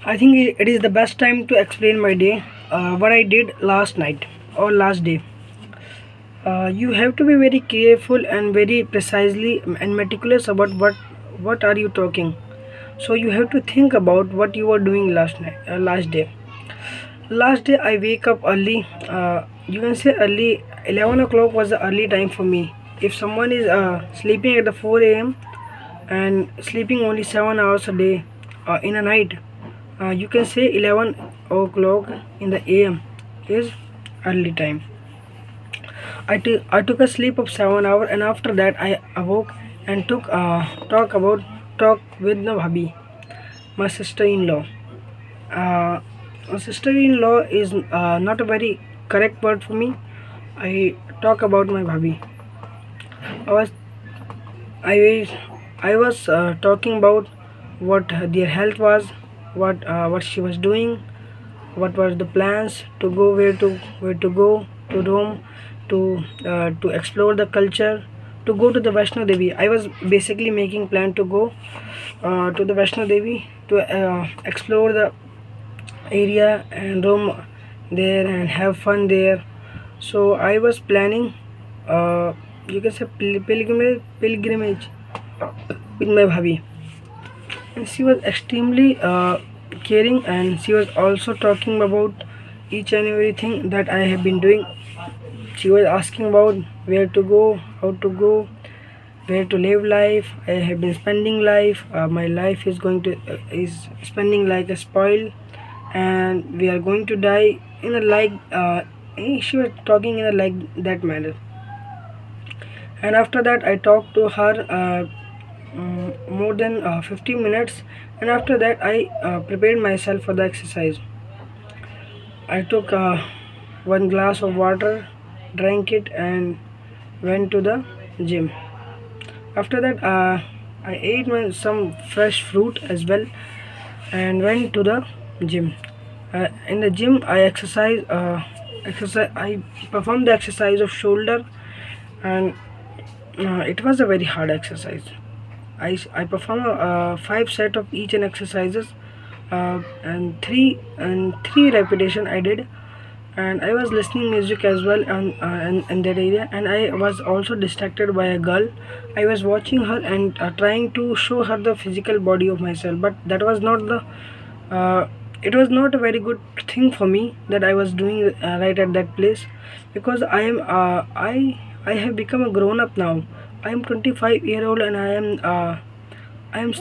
I think it is the best time to explain my day, what I did last night or last day. You have to be very careful and very precisely and meticulous about what are you talking. So you have to think about what you were doing last day. Last day I wake up early. You can say early. 11 o'clock was the early time for me. If someone is sleeping at the 4 a.m. and sleeping only 7 hours a day in a night, you can say 11 o'clock in the am is early time. I took a sleep of 7 hours, and after that I awoke and took talk with the bhabhi, my sister-in-law. uh, my sister-in-law is not a very correct word for me. I talk about my bhabhi. I was i was i was talking about what their health was, what she was doing, what was the plans to go, where to go to Rome, to explore the culture, to go to the Vaishno Devi. I was basically making plan to go to the Vaishno Devi to explore the area and roam there and have fun there. So I was planning, you can say pilgrimage with my bhabhi, and she was extremely caring, and she was also talking about each and everything that I have been doing. She was asking about where to go, how to go, where to live life. I have been spending life. My life is going to is spending like a spoil, and we are going to die in a like. She was talking in a like that manner, and after that I talked to her more than 15 minutes, and after that I prepared myself for the exercise. I took one glass of water, drank it, and went to the gym. After that, I ate some fresh fruit as well and went to the gym. In the gym, I exercise. I performed the exercise of shoulder, and it was a very hard exercise. I perform 5 set of each and exercises, and three repetition I did, and I was listening music as well in that area, and I was also distracted by a girl. I was watching her and trying to show her the physical body of myself, but that was not the it was not a very good thing for me that I was doing right at that place, because I have become a grown up now. I am 25-year-old, and I am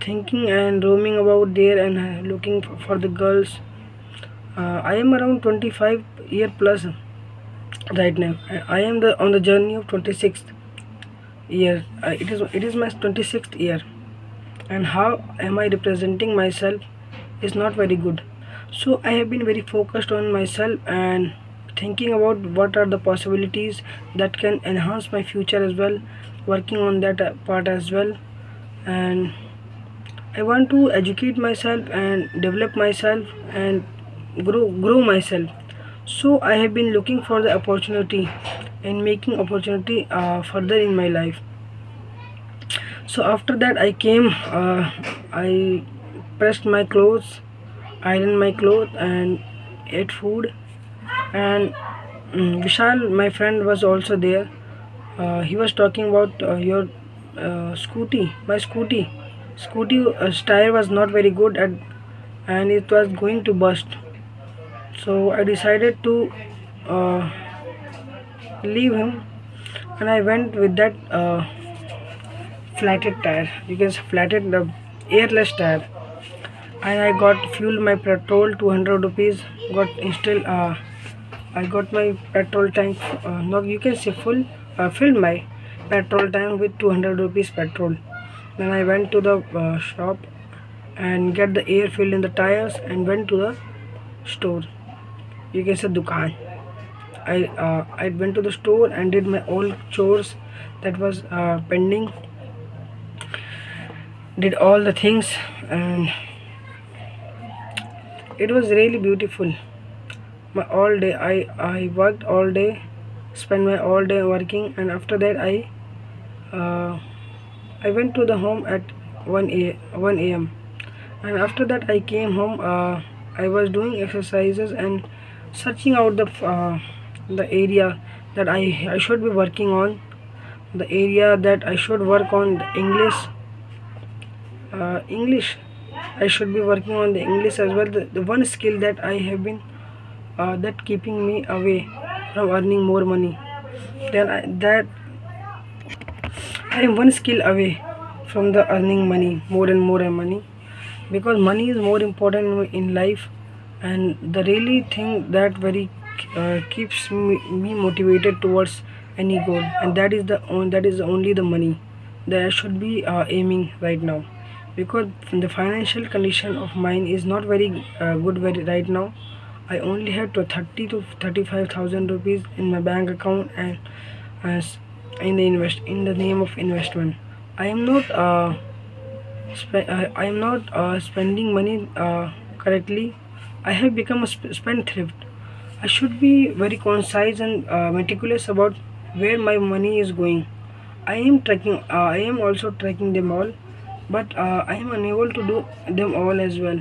thinking and roaming about there and looking for the girls. I am around 25 year plus right now. I am on the journey of 26th year. It is my 26th year, and how am I representing myself is not very good. So I have been very focused on myself and thinking about what are the possibilities that can enhance my future as well, working on that part as well. And I want to educate myself and develop myself and grow myself. So I have been looking for the opportunity and making opportunity further in my life. So after that I came, I pressed my clothes, ironed my clothes, and ate food. And Vishal, my friend, was also there. He was talking about your scooty tire was not very good and it was going to burst. So I decided to uh, leave him, and I went with that flatted tire. You can say flatted the airless tire, and I got fuel my petrol 200 rupees. Got installed. I got my petrol tank. No, you can say filled my petrol tank with 200 rupees petrol. Then I went to the shop and get the air filled in the tires and went to the store. You can say dukan. I went to the store and did my all chores that was pending. Did all the things, and it was really beautiful. My all day I worked all day, spent my all day working, and after that uh, I went to the home at 1 a.m. And after that I came home. I was doing exercises and searching out the area that I should be working on, the area that I should work on, the English. I should be working on the English as well. The one skill that I have been that keeping me away from earning more money. That I am one skill away from the earning money, more and more money, because money is more important in life, and the really thing that very keeps me motivated towards any goal, and that is only the money that I should be aiming right now, because the financial condition of mine is not very good very right now. I only have to 30 to 35,000 rupees in my bank account, and as in the name of investment. I am not I am not spending money correctly. I have become a spendthrift. I should be very concise and meticulous about where my money is going. I am tracking. I am also tracking them all, but I am unable to do them all as well.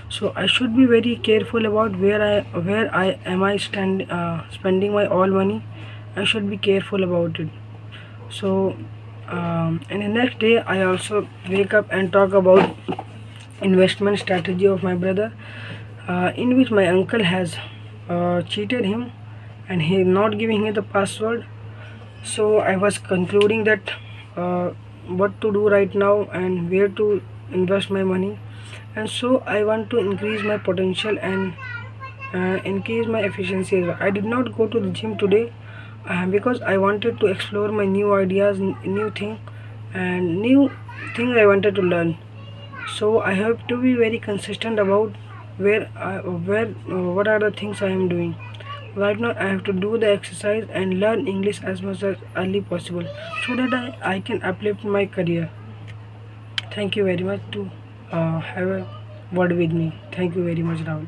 So I should be very careful about where I am I spending my all money. I should be careful about it. So and the next day I also wake up and talk about investment strategy of my brother, in which my uncle has cheated him and he is not giving me the password. So I was concluding that what to do right now and where to invest my money, and so I want to increase my potential and increase my efficiency as well. I did not go to the gym today because I wanted to explore my new ideas, new thing, and new things I wanted to learn. So I have to be very consistent about where what are the things I am doing. Right now I have to do the exercise and learn English as much as early possible, so that I can uplift my career. Thank you very much to have a word with me. Thank you very much, Rahul.